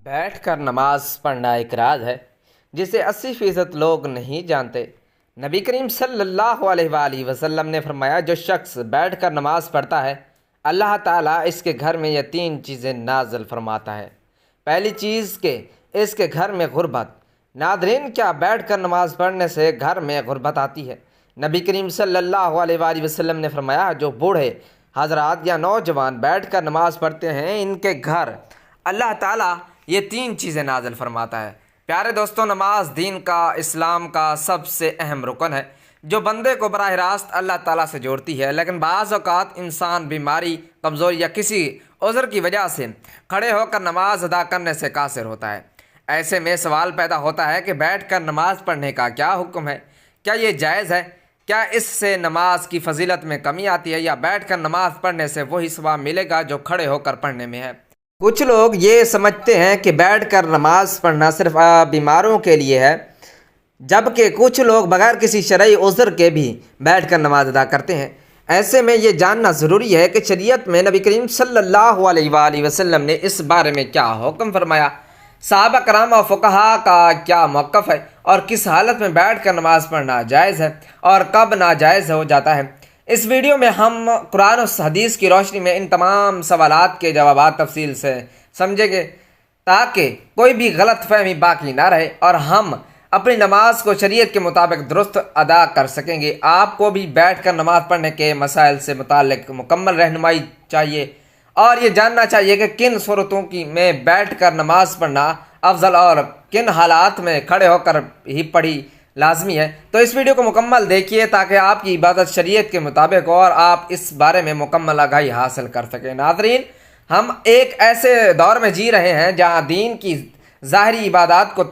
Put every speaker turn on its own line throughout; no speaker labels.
بیٹھ کر نماز پڑھنا ایک راز ہے جسے 80% لوگ نہیں جانتے۔ نبی کریم صلی اللہ علیہ وآلہ وسلم نے فرمایا، جو شخص بیٹھ کر نماز پڑھتا ہے اللہ تعالیٰ اس کے گھر میں یہ 3 چیزیں نازل فرماتا ہے۔ پہلی چیز کہ اس کے گھر میں غربت۔ ناظرین، کیا بیٹھ کر نماز پڑھنے سے گھر میں غربت آتی ہے؟ نبی کریم صلی اللہ علیہ وآلہ وسلم نے فرمایا، جو بوڑھے حضرات یا نوجوان بیٹھ کر نماز پڑھتے ہیں ان کے گھر اللہ تعالیٰ یہ 3 چیزیں نازل فرماتا ہے۔ پیارے دوستو، نماز دین کا، اسلام کا سب سے اہم رکن ہے جو بندے کو براہ راست اللہ تعالیٰ سے جوڑتی ہے، لیکن بعض اوقات انسان بیماری، کمزوری یا کسی عذر کی وجہ سے کھڑے ہو کر نماز ادا کرنے سے قاصر ہوتا ہے۔ ایسے میں سوال پیدا ہوتا ہے کہ بیٹھ کر نماز پڑھنے کا کیا حکم ہے؟ کیا یہ جائز ہے؟ کیا اس سے نماز کی فضیلت میں کمی آتی ہے، یا بیٹھ کر نماز پڑھنے سے وہی ثواب ملے گا جو کھڑے ہو کر پڑھنے میں ہے؟ کچھ لوگ یہ سمجھتے ہیں کہ بیٹھ کر نماز پڑھنا صرف بیماروں کے لیے ہے، جبکہ کچھ لوگ بغیر کسی شرعی عذر کے بھی بیٹھ کر نماز ادا کرتے ہیں۔ ایسے میں یہ جاننا ضروری ہے کہ شریعت میں نبی کریم صلی اللہ علیہ وآلہ وسلم نے اس بارے میں کیا حکم فرمایا، صحابہ کرام اور فقہا کا کیا موقف ہے، اور کس حالت میں بیٹھ کر نماز پڑھنا جائز ہے اور کب ناجائز ہو جاتا ہے۔ اس ویڈیو میں ہم قرآن و حدیث کی روشنی میں ان تمام سوالات کے جوابات تفصیل سے سمجھیں گے تاکہ کوئی بھی غلط فہمی باقی نہ رہے اور ہم اپنی نماز کو شریعت کے مطابق درست ادا کر سکیں گے۔ آپ کو بھی بیٹھ کر نماز پڑھنے کے مسائل سے متعلق مکمل رہنمائی چاہیے اور یہ جاننا چاہیے کہ کن صورتوں میں بیٹھ کر نماز پڑھنا افضل اور کن حالات میں کھڑے ہو کر ہی پڑھی لازمی ہے۔ تو اس ویڈیو کو مکمل دیکھیے تاکہ آپ کی عبادت شریعت کے مطابق ہو اور آپ اس بارے میں مکمل آگاہی حاصل کر سکیں۔ ناظرین، ہم ایک ایسے دور میں جی رہے ہیں جہاں دین کی ظاہری عبادات کو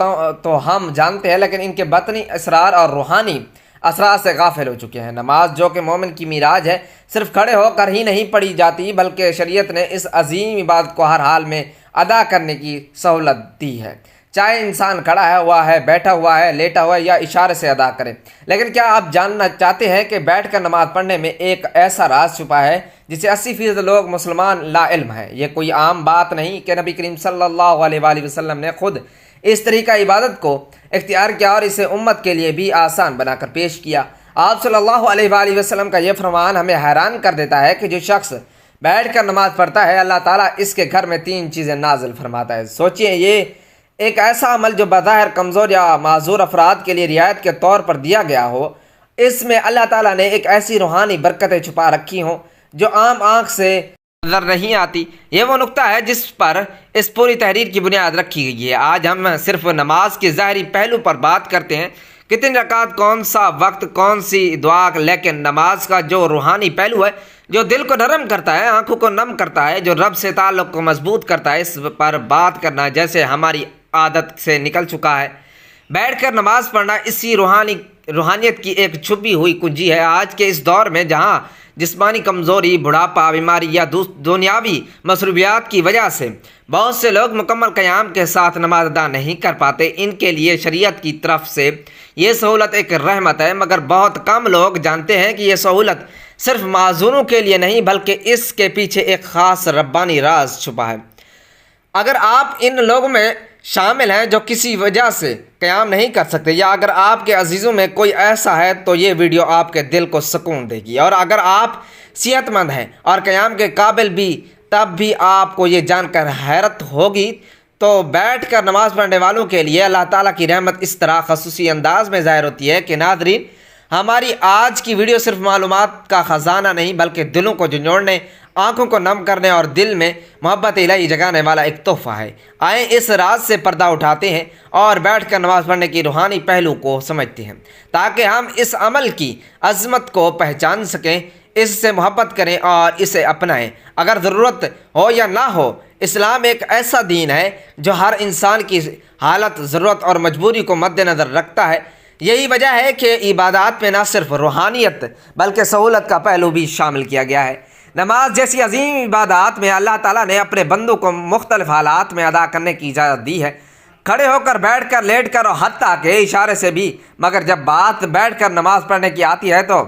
تو ہم جانتے ہیں، لیکن ان کے باطنی اسرار اور روحانی اثرات سے غافل ہو چکے ہیں۔ نماز جو کہ مومن کی معراج ہے، صرف کھڑے ہو کر ہی نہیں پڑھی جاتی بلکہ شریعت نے اس عظیم عبادت کو ہر حال میں ادا کرنے کی سہولت دی ہے، چاہے انسان کھڑا ہوا ہے، بیٹھا ہوا ہے، لیٹا ہوا ہے یا اشارے سے ادا کرے۔ لیکن کیا آپ جاننا چاہتے ہیں کہ بیٹھ کر نماز پڑھنے میں ایک ایسا راز چھپا ہے جسے 80% لوگ مسلمان لا علم ہیں؟ یہ کوئی عام بات نہیں کہ نبی کریم صلی اللہ علیہ وآلہ وسلم نے خود اس طریقہ عبادت کو اختیار کیا اور اسے امت کے لیے بھی آسان بنا کر پیش کیا۔ آپ صلی اللہ علیہ وآلہ وسلم کا یہ فرمان ہمیں حیران کر دیتا ہے کہ جو شخص بیٹھ کر نماز پڑھتا ہے اللہ تعالیٰ اس کے گھر میں 3 چیزیں نازل فرماتا ہے۔ سوچئے، یہ ایک ایسا عمل جو بظاہر کمزور یا معذور افراد کے لیے رعایت کے طور پر دیا گیا ہو، اس میں اللہ تعالیٰ نے ایک ایسی روحانی برکتیں چھپا رکھی ہوں جو عام آنکھ سے نظر نہیں آتی۔ یہ وہ نقطہ ہے جس پر اس پوری تحریر کی بنیاد رکھی گئی ہے۔ آج ہم صرف نماز کے ظاہری پہلو پر بات کرتے ہیں، کتنی رکعت، کون سا وقت، کون سی دعا، لیکن نماز کا جو روحانی پہلو ہے، جو دل کو نرم کرتا ہے، آنکھوں کو نم کرتا ہے، جو رب سے تعلق کو مضبوط کرتا ہے، اس پر بات کرنا جیسے ہماری عادت سے نکل چکا ہے۔ بیٹھ کر نماز پڑھنا اسی روحانیت کی ایک چھپی ہوئی کنجی ہے۔ آج کے اس دور میں جہاں جسمانی کمزوری، بڑھاپا، بیماری یا دنیاوی مصروفیات کی وجہ سے بہت سے لوگ مکمل قیام کے ساتھ نماز ادا نہیں کر پاتے، ان کے لیے شریعت کی طرف سے یہ سہولت ایک رحمت ہے، مگر بہت کم لوگ جانتے ہیں کہ یہ سہولت صرف معذوروں کے لیے نہیں بلکہ اس کے پیچھے ایک خاص ربانی راز چھپا ہے۔ اگر آپ ان لوگوں میں شامل ہیں جو کسی وجہ سے قیام نہیں کر سکتے، یا اگر آپ کے عزیزوں میں کوئی ایسا ہے تو یہ ویڈیو آپ کے دل کو سکون دے گی، اور اگر آپ صحت مند ہیں اور قیام کے قابل بھی، تب بھی آپ کو یہ جان کر حیرت ہوگی۔ تو بیٹھ کر نماز پڑھنے والوں کے لیے اللہ تعالیٰ کی رحمت اس طرح خصوصی انداز میں ظاہر ہوتی ہے کہ ناظرین، ہماری آج کی ویڈیو صرف معلومات کا خزانہ نہیں بلکہ دلوں کو جھنجھوڑنے، آنکھوں کو نم کرنے اور دل میں محبت الہی جگانے والا ایک تحفہ ہے۔ آئیں اس راز سے پردہ اٹھاتے ہیں اور بیٹھ کر نماز پڑھنے کی روحانی پہلو کو سمجھتے ہیں تاکہ ہم اس عمل کی عظمت کو پہچان سکیں، اس سے محبت کریں اور اسے اپنائیں۔ اگر ضرورت ہو یا نہ ہو، اسلام ایک ایسا دین ہے جو ہر انسان کی حالت، ضرورت اور مجبوری کو مد نظر رکھتا ہے۔ یہی وجہ ہے کہ عبادات میں نہ صرف روحانیت بلکہ سہولت کا پہلو بھی شامل کیا گیا ہے۔ نماز جیسی عظیم عبادات میں اللہ تعالیٰ نے اپنے بندوں کو مختلف حالات میں ادا کرنے کی اجازت دی ہے، کھڑے ہو کر، بیٹھ کر، لیٹ کر اور حتیٰ کہ اشارے سے بھی۔ مگر جب بات بیٹھ کر نماز پڑھنے کی آتی ہے تو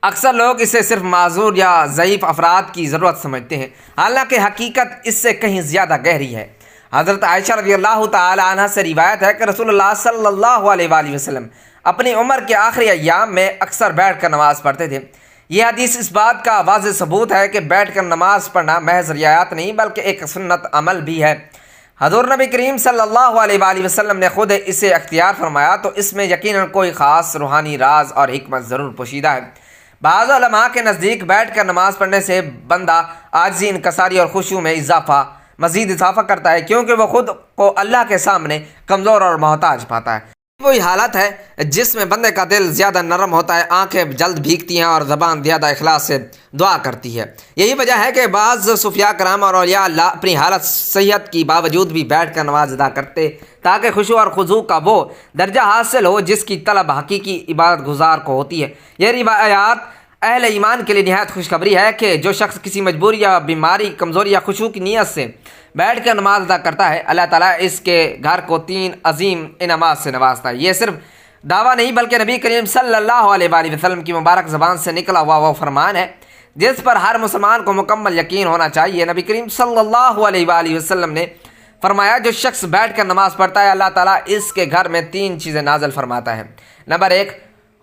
اکثر لوگ اسے صرف معذور یا ضعیف افراد کی ضرورت سمجھتے ہیں، حالانکہ حقیقت اس سے کہیں زیادہ گہری ہے۔ حضرت عائشہ رضی اللہ تعالی عنہ سے روایت ہے کہ رسول اللہ صلی اللہ علیہ وآلہ وسلم اپنی عمر کے آخری ایام میں اکثر بیٹھ کر نماز پڑھتے تھے۔ یہ حدیث اس بات کا واضح ثبوت ہے کہ بیٹھ کر نماز پڑھنا محض رعایت نہیں بلکہ ایک سنت عمل بھی ہے۔ حضور نبی کریم صلی اللہ علیہ وآلہ وسلم نے خود اسے اختیار فرمایا تو اس میں یقیناً کوئی خاص روحانی راز اور حکمت ضرور پوشیدہ ہے۔ بعض علماء کے نزدیک بیٹھ کر نماز پڑھنے سے بندہ عاجزی، انکساری اور خشوع میں مزید اضافہ کرتا ہے، کیونکہ وہ خود کو اللہ کے سامنے کمزور اور محتاج پاتا ہے۔ وہی حالت ہے جس میں بندے کا دل زیادہ نرم ہوتا ہے، آنکھیں جلد بھیگتی ہیں اور زبان زیادہ اخلاص سے دعا کرتی ہے۔ یہی وجہ ہے کہ بعض صوفیاء کرام اور اولیاء اللہ اپنی حالت صحت کی باوجود بھی بیٹھ کر نماز ادا کرتے تاکہ خشوع اور خضوع کا وہ درجہ حاصل ہو جس کی طلب حقیقی عبادت گزار کو ہوتی ہے۔ یہ روایات اہل ایمان کے لیے نہایت خوشخبری ہے کہ جو شخص کسی مجبوری یا بیماری، کمزوری یا خشوع کی نیت سے بیٹھ کر نماز ادا کرتا ہے، اللہ تعالیٰ اس کے گھر کو 3 عظیم انعامات سے نوازتا ہے۔ یہ صرف دعویٰ نہیں بلکہ نبی کریم صلی اللہ علیہ وآلہ وسلم کی مبارک زبان سے نکلا ہوا وہ فرمان ہے جس پر ہر مسلمان کو مکمل یقین ہونا چاہیے۔ نبی کریم صلی اللہ علیہ وآلہ وسلم نے فرمایا، جو شخص بیٹھ کر نماز پڑھتا ہے اللہ تعالیٰ اس کے گھر میں 3 چیزیں نازل فرماتا ہے۔ نمبر 1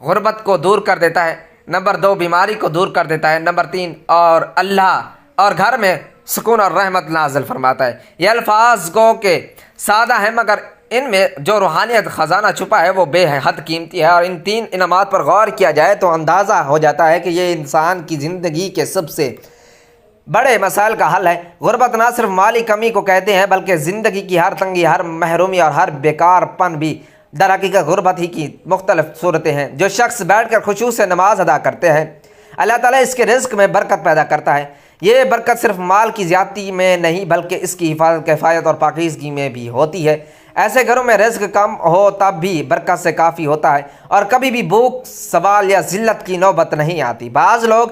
غربت کو دور کر دیتا ہے، نمبر 2 بیماری کو دور کر دیتا ہے، نمبر 3 اور اللہ اور گھر میں سکون اور رحمت نازل فرماتا ہے۔ یہ الفاظ گو کہ سادہ ہیں مگر ان میں جو روحانیت خزانہ چھپا ہے وہ بے حد قیمتی ہے، اور ان 3 انعامات پر غور کیا جائے تو اندازہ ہو جاتا ہے کہ یہ انسان کی زندگی کے سب سے بڑے مسائل کا حل ہے۔ غربت نہ صرف مالی کمی کو کہتے ہیں بلکہ زندگی کی ہر تنگی، ہر محرومی اور ہر بیکار پن بھی در حقیقت غربت ہی کی مختلف صورتیں ہیں۔ جو شخص بیٹھ کر خشوع سے نماز ادا کرتے ہیں اللہ تعالیٰ اس کے رزق میں برکت پیدا کرتا ہے۔ یہ برکت صرف مال کی زیادتی میں نہیں بلکہ اس کی حفاظت، کفایت اور پاکیزگی میں بھی ہوتی ہے۔ ایسے گھروں میں رزق کم ہو تب بھی برکت سے کافی ہوتا ہے اور کبھی بھی بھوک، سوال یا ذلت کی نوبت نہیں آتی۔ بعض لوگ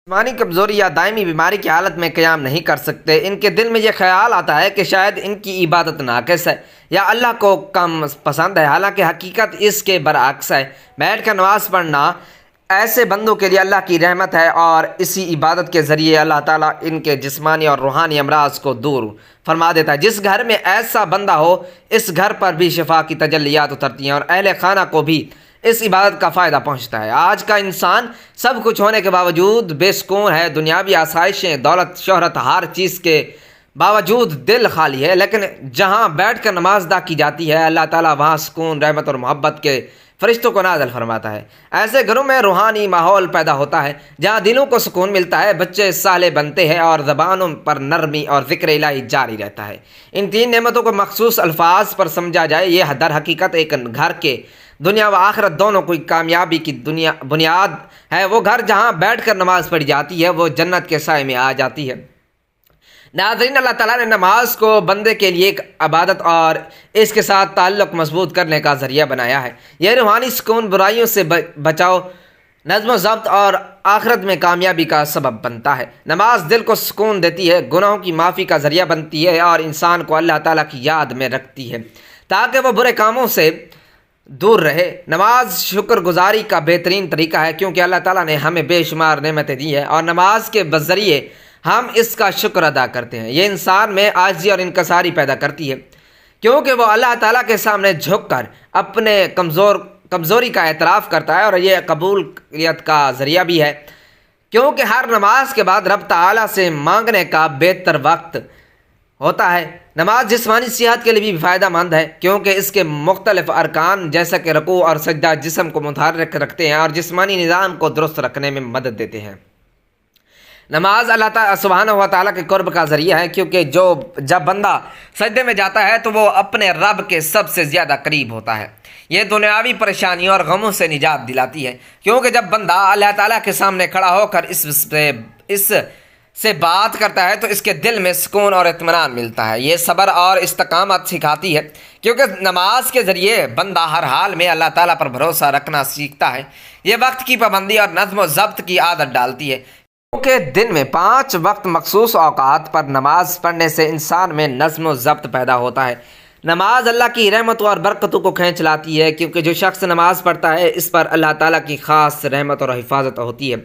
جسمانی کمزوری یا دائمی بیماری کی حالت میں قیام نہیں کر سکتے۔ ان کے دل میں یہ خیال آتا ہے کہ شاید ان کی عبادت ناقص ہے یا اللہ کو کم پسند ہے، حالانکہ حقیقت اس کے برعکس ہے۔ بیٹھ کر نماز پڑھنا ایسے بندوں کے لیے اللہ کی رحمت ہے اور اسی عبادت کے ذریعے اللہ تعالیٰ ان کے جسمانی اور روحانی امراض کو دور فرما دیتا ہے۔ جس گھر میں ایسا بندہ ہو اس گھر پر بھی شفا کی تجلیات اترتی ہیں اور اہل خانہ کو بھی اس عبادت کا فائدہ پہنچتا ہے۔ آج کا انسان سب کچھ ہونے کے باوجود بے سکون ہے، دنیاوی آسائشیں، دولت، شہرت، ہر چیز کے باوجود دل خالی ہے، لیکن جہاں بیٹھ کر نماز ادا کی جاتی ہے اللہ تعالیٰ وہاں سکون، رحمت اور محبت کے فرشتوں کو نازل فرماتا ہے۔ ایسے گھروں میں روحانی ماحول پیدا ہوتا ہے جہاں دلوں کو سکون ملتا ہے، بچے صالح بنتے ہیں اور زبانوں پر نرمی اور ذکر الہی جاری رہتا ہے۔ ان 3 نعمتوں کو مخصوص الفاظ پر سمجھا جائے یہ در حقیقت ایک گھر کے دنیا و آخرت دونوں کوئی کامیابی کی بنیاد ہے۔ وہ گھر جہاں بیٹھ کر نماز پڑھی جاتی ہے وہ جنت کے سائے میں آ جاتی ہے۔ ناظرین، اللہ تعالیٰ نے نماز کو بندے کے لیے ایک عبادت اور اس کے ساتھ تعلق مضبوط کرنے کا ذریعہ بنایا ہے۔ یہ روحانی سکون، برائیوں سے بچاؤ، نظم و ضبط اور آخرت میں کامیابی کا سبب بنتا ہے۔ نماز دل کو سکون دیتی ہے، گناہوں کی معافی کا ذریعہ بنتی ہے اور انسان کو اللہ تعالیٰ کی یاد میں رکھتی ہے تاکہ وہ برے کاموں سے دور رہے۔ نماز شکر گزاری کا بہترین طریقہ ہے کیونکہ اللہ تعالیٰ نے ہمیں بے شمار نعمتیں دی ہیں اور نماز کے بذریعے ہم اس کا شکر ادا کرتے ہیں۔ یہ انسان میں عاجزی اور انکساری پیدا کرتی ہے کیونکہ وہ اللہ تعالیٰ کے سامنے جھک کر اپنے کمزوری کا اعتراف کرتا ہے، اور یہ قبولیت کا ذریعہ بھی ہے کیونکہ ہر نماز کے بعد رب تعالیٰ سے مانگنے کا بہتر وقت ہوتا ہے۔ نماز جسمانی صحت کے لیے بھی فائدہ مند ہے کیونکہ اس کے مختلف ارکان جیسا کہ رکوع اور سجدہ جسم کو متحرک رکھتے ہیں اور جسمانی نظام کو درست رکھنے میں مدد دیتے ہیں۔ نماز اللہ تعالیٰ سبحانہ و تعالیٰ کے قرب کا ذریعہ ہے کیونکہ جب بندہ سجدے میں جاتا ہے تو وہ اپنے رب کے سب سے زیادہ قریب ہوتا ہے۔ یہ دنیاوی پریشانیوں اور غموں سے نجات دلاتی ہے کیونکہ جب بندہ اللہ تعالیٰ کے سامنے کھڑا ہو کر اس سے بات کرتا ہے تو اس کے دل میں سکون اور اطمینان ملتا ہے۔ یہ صبر اور استقامت سکھاتی ہے کیونکہ نماز کے ذریعے بندہ ہر حال میں اللہ تعالیٰ پر بھروسہ رکھنا سیکھتا ہے۔ یہ وقت کی پابندی اور نظم و ضبط کی عادت ڈالتی ہے کیونکہ دن میں 5 وقت مخصوص اوقات پر نماز پڑھنے سے انسان میں نظم و ضبط پیدا ہوتا ہے۔ نماز اللہ کی رحمتوں اور برکتوں کو کھینچ لاتی ہے کیونکہ جو شخص نماز پڑھتا ہے اس پر اللہ تعالیٰ کی خاص رحمت اور حفاظت ہوتی ہے۔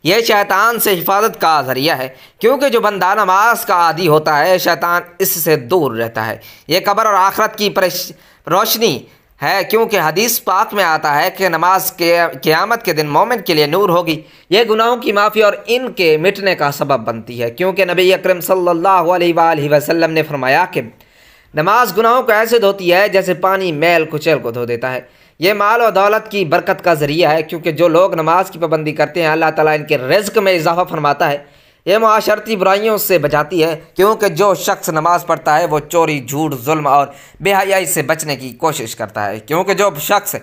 یہ شیطان سے حفاظت کا ذریعہ ہے، کیونکہ جو بندہ نماز کا عادی ہوتا ہے شیطان اس سے دور رہتا ہے۔ یہ قبر اور آخرت کی روشنی ہے، کیونکہ حدیث پاک میں آتا ہے کہ نماز قیامت کے دن مومن کے لیے نور ہوگی۔ یہ گناہوں کی معافی اور ان کے مٹنے کا سبب بنتی ہے، کیونکہ نبی اکرم صلی اللہ علیہ وآلہ وسلم نے فرمایا کہ نماز گناہوں کو ایسے دھوتی ہے جیسے پانی میل کچیل کو دھو دیتا ہے۔ یہ مال و دولت کی برکت کا ذریعہ ہے، کیونکہ جو لوگ نماز کی پابندی کرتے ہیں اللہ تعالیٰ ان کے رزق میں اضافہ فرماتا ہے۔ یہ معاشرتی برائیوں سے بچاتی ہے، کیونکہ جو شخص نماز پڑھتا ہے وہ چوری، جھوٹ، ظلم اور بے حیائی سے بچنے کی کوشش کرتا ہے، کیونکہ جو شخص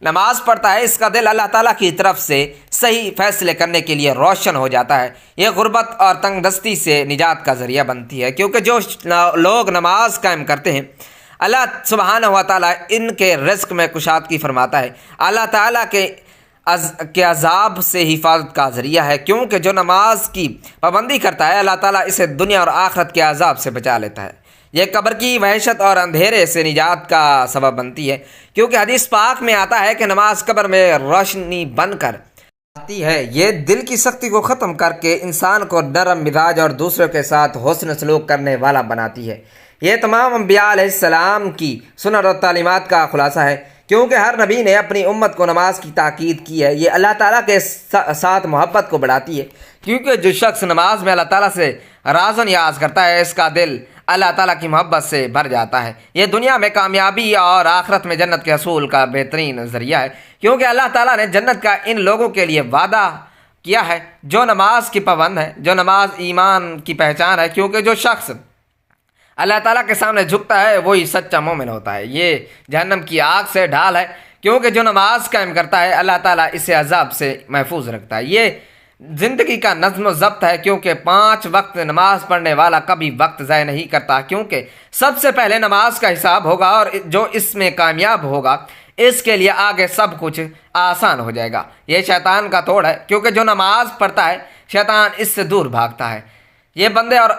نماز پڑھتا ہے اس کا دل اللہ تعالیٰ کی طرف سے صحیح فیصلے کرنے کے لیے روشن ہو جاتا ہے۔ یہ غربت اور تنگ دستی سے نجات کا ذریعہ بنتی ہے، کیونکہ جو لوگ نماز قائم کرتے ہیں اللہ سبحانہ و تعالیٰ ان کے رزق میں کشادگی فرماتا ہے۔ اللہ تعالیٰ کے عذاب سے حفاظت کا ذریعہ ہے، کیونکہ جو نماز کی پابندی کرتا ہے اللہ تعالیٰ اسے دنیا اور آخرت کے عذاب سے بچا لیتا ہے۔ یہ قبر کی وحشت اور اندھیرے سے نجات کا سبب بنتی ہے، کیونکہ حدیث پاک میں آتا ہے کہ نماز قبر میں روشنی بن کر آتی ہے۔ یہ دل کی سختی کو ختم کر کے انسان کو نرم مزاج اور دوسروں کے ساتھ حسن سلوک کرنے والا بناتی ہے۔ یہ تمام انبیاء علیہ السلام کی سنت اور تعلیمات کا خلاصہ ہے، کیونکہ ہر نبی نے اپنی امت کو نماز کی تاکید کی ہے۔ یہ اللہ تعالیٰ کے ساتھ محبت کو بڑھاتی ہے، کیونکہ جو شخص نماز میں اللہ تعالیٰ سے راز و نیاز کرتا ہے اس کا دل اللہ تعالیٰ کی محبت سے بھر جاتا ہے۔ یہ دنیا میں کامیابی اور آخرت میں جنت کے حصول کا بہترین ذریعہ ہے، کیونکہ اللہ تعالیٰ نے جنت کا ان لوگوں کے لیے وعدہ کیا ہے جو نماز کی پابند ہے۔ جو نماز ایمان کی پہچان ہے، کیونکہ جو شخص اللہ تعالیٰ کے سامنے جھکتا ہے وہی سچا مومن ہوتا ہے۔ یہ جہنم کی آگ سے ڈھال ہے، کیونکہ جو نماز قائم کرتا ہے اللہ تعالیٰ اسے عذاب سے محفوظ رکھتا ہے۔ یہ زندگی کا نظم و ضبط ہے، کیونکہ 5 وقت نماز پڑھنے والا کبھی وقت ضائع نہیں کرتا، کیونکہ سب سے پہلے نماز کا حساب ہوگا اور جو اس میں کامیاب ہوگا اس کے لیے آگے سب کچھ آسان ہو جائے گا۔ یہ شیطان کا توڑ ہے، کیونکہ جو نماز پڑھتا ہے شیطان اس سے دور بھاگتا ہے۔ یہ بندے اور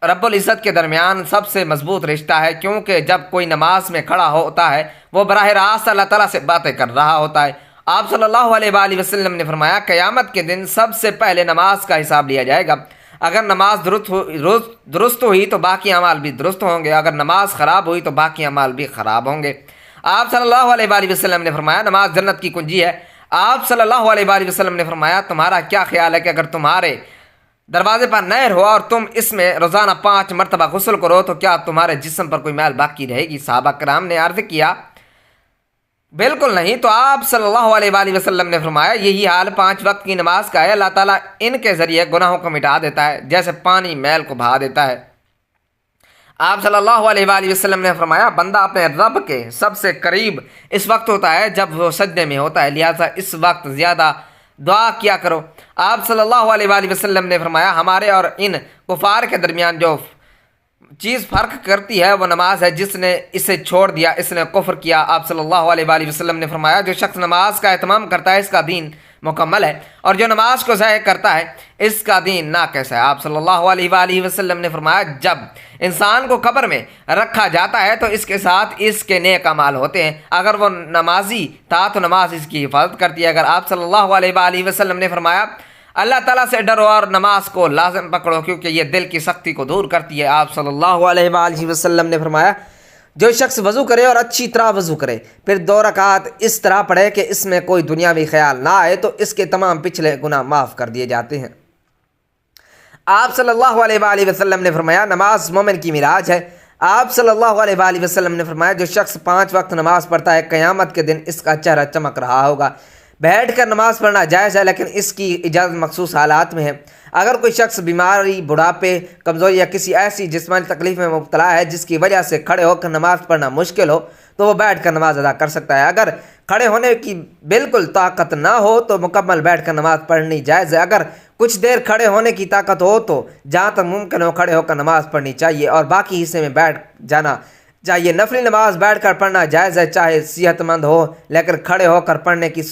رب العزت کے درمیان سب سے مضبوط رشتہ ہے، کیونکہ جب کوئی نماز میں کھڑا ہوتا ہے وہ براہ راست اللہ تعالیٰ سے باتیں کر رہا ہوتا ہے۔ آپ صلی اللہ علیہ وآلہ وسلم نے فرمایا قیامت کے دن سب سے پہلے نماز کا حساب لیا جائے گا۔ اگر نماز درست ہوئی تو باقی اعمال بھی درست ہوں گے، اگر نماز خراب ہوئی تو باقی اعمال بھی خراب ہوں گے۔ آپ صلی اللہ علیہ وآلہ وسلم نے فرمایا نماز جنت کی کنجی ہے۔ آپ صلی اللہ علیہ وآلہ وسلم نے فرمایا تمہارا کیا خیال ہے کہ اگر تمہارے دروازے پر نہر ہو اور تم اس میں روزانہ 5 مرتبہ غسل کرو تو کیا تمہارے جسم پر کوئی میل باقی رہے گی؟ صحابہ کرام نے عرض کیا بالکل نہیں۔ تو آپ صلی اللہ علیہ وآلہ وسلم نے فرمایا یہی حال 5 وقت کی نماز کا ہے، اللہ تعالیٰ ان کے ذریعے گناہوں کو مٹا دیتا ہے جیسے پانی میل کو بہا دیتا ہے۔ آپ صلی اللہ علیہ وآلہ وسلم نے فرمایا بندہ اپنے رب کے سب سے قریب اس وقت ہوتا ہے جب وہ سجدے میں ہوتا ہے، لہٰذا اس وقت زیادہ دعا کیا کرو۔ آپ صلی اللہ علیہ وآلہ وسلم نے فرمایا ہمارے اور ان کفار کے درمیان جو چیز فرق کرتی ہے وہ نماز ہے، جس نے اسے چھوڑ دیا اس نے کفر کیا۔ آپ صلی اللہ علیہ وآلہ وسلم نے فرمایا جو شخص نماز کا اہتمام کرتا ہے اس کا دین مکمل ہے، اور جو نماز کو ضائع کرتا ہے اس کا دین ناقص ہے۔ آپ صلی اللہ علیہ وآلہ وسلم نے فرمایا جب انسان کو قبر میں رکھا جاتا ہے تو اس کے ساتھ اس کے نیک اعمال ہوتے ہیں، اگر وہ نمازی تھا تو نماز اس کی حفاظت کرتی ہے۔ اگر آپ صلی اللہ علیہ وآلہ وسلم نے فرمایا اللہ تعالیٰ سے ڈرو اور نماز کو لازم پکڑو کیونکہ یہ دل کی سختی کو دور کرتی ہے۔ آپ صلی اللہ علیہ وآلہ وسلم نے فرمایا جو شخص وضو کرے اور اچھی طرح وضو کرے پھر 2 رکعت اس طرح پڑھے کہ اس میں کوئی دنیاوی خیال نہ آئے تو اس کے تمام پچھلے گناہ معاف کر دیے جاتے ہیں۔ آپ صلی اللہ علیہ وآلہ وسلم نے فرمایا نماز مومن کی معراج ہے۔ آپ صلی اللہ علیہ وآلہ وسلم نے فرمایا جو شخص 5 وقت نماز پڑھتا ہے قیامت کے دن اس کا چہرہ چمک رہا ہوگا۔ بیٹھ کر نماز پڑھنا جائز ہے لیکن اس کی اجازت مخصوص حالات میں ہے۔ اگر کوئی شخص بیماری، بڑھاپے، کمزوری یا کسی ایسی جسمانی تکلیف میں مبتلا ہے جس کی وجہ سے کھڑے ہو کر نماز پڑھنا مشکل ہو تو وہ بیٹھ کر نماز ادا کر سکتا ہے۔ اگر کھڑے ہونے کی بالکل طاقت نہ ہو تو مکمل بیٹھ کر نماز پڑھنی جائز ہے۔ اگر کچھ دیر کھڑے ہونے کی طاقت ہو تو جہاں تک ممکن ہو کھڑے ہو کر نماز پڑھنی چاہیے اور باقی حصے میں بیٹھ جانا چاہیے۔ نفلی نماز بیٹھ کر پڑھنا جائز ہے چاہے صحت مند ہو، لیکن کھڑے ہو کر پڑھنے کی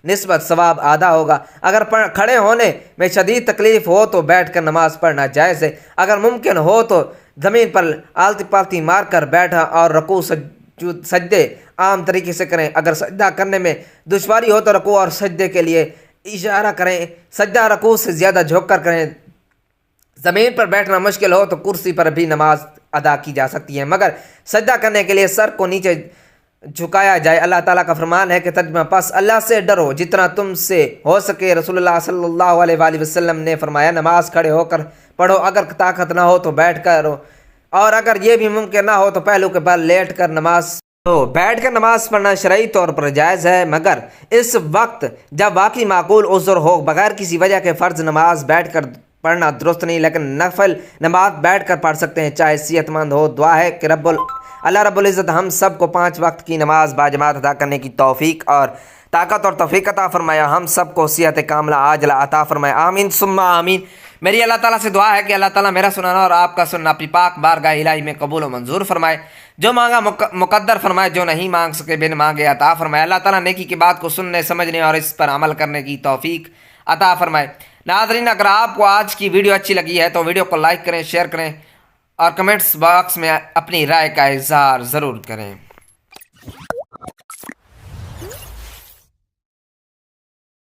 نسبت ثواب آدھا ہوگا۔ اگر کھڑے ہونے میں شدید تکلیف ہو تو بیٹھ کر نماز پڑھنا جائز ہے۔ اگر ممکن ہو تو زمین پر آلتی پالتی مار کر بیٹھا اور رکوع سجدے عام طریقے سے کریں۔ اگر سجدہ کرنے میں دشواری ہو تو رکوع اور سجدے کے لیے اشارہ کریں، سجدہ رکوع سے زیادہ جھک کر کریں، زمین پر بیٹھنا مشکل ہو تو کرسی پر بھی نماز ادا کی جا سکتی ہے، مگر سجدہ کرنے کے لیے سر کو نیچے جھکایا جائے۔ اللہ تعالیٰ کا فرمان ہے کہ ترجمہ پس اللہ سے ڈرو جتنا تم سے ہو سکے۔ رسول اللہ صلی اللہ علیہ وآلہ وسلم نے فرمایا نماز کھڑے ہو کر پڑھو، اگر طاقت نہ ہو تو بیٹھ کر ہو، اور اگر یہ بھی ممکن نہ ہو تو پہلو کے بل لیٹ کر نماز پڑھو۔ بیٹھ کر نماز پڑھنا شرعی طور پر جائز ہے، مگر اس وقت جب واقعی معقول عذر ہو، بغیر کسی وجہ کے فرض نماز بیٹھ کر پڑھنا درست نہیں، لیکن نفل نماز بیٹھ کر پڑھ سکتے ہیں چاہے صحت مند ہو۔ دعا ہے کہ اللہ رب العزت ہم سب کو 5 وقت کی نماز باجماعت ادا کرنے کی توفیق اور طاقت اور توفیق عطا فرمایا، ہم سب کو صحت کاملہ عاجلہ عطا فرمایا، آمین ثم آمین۔ میری اللہ تعالیٰ سے دعا ہے کہ اللہ تعالیٰ میرا سنانا اور آپ کا سننا اپنی پاک بارگاہ الہی میں قبول و منظور فرمائے، جو مانگا مقدر فرمائے، جو نہیں مانگ سکے بن مانگے عطا فرمائے۔ اللہ تعالیٰ نیکی کی بات کو سننے سمجھنے اور اس پر عمل کرنے کی توفیق عطا فرمائے۔ ناظرین، اگر آپ کو آج کی ویڈیو اچھی لگی ہے تو ویڈیو کو لائک کریں، شیئر کریں اور کمنٹس باکس میں اپنی رائے کا اظہار ضرور کریں۔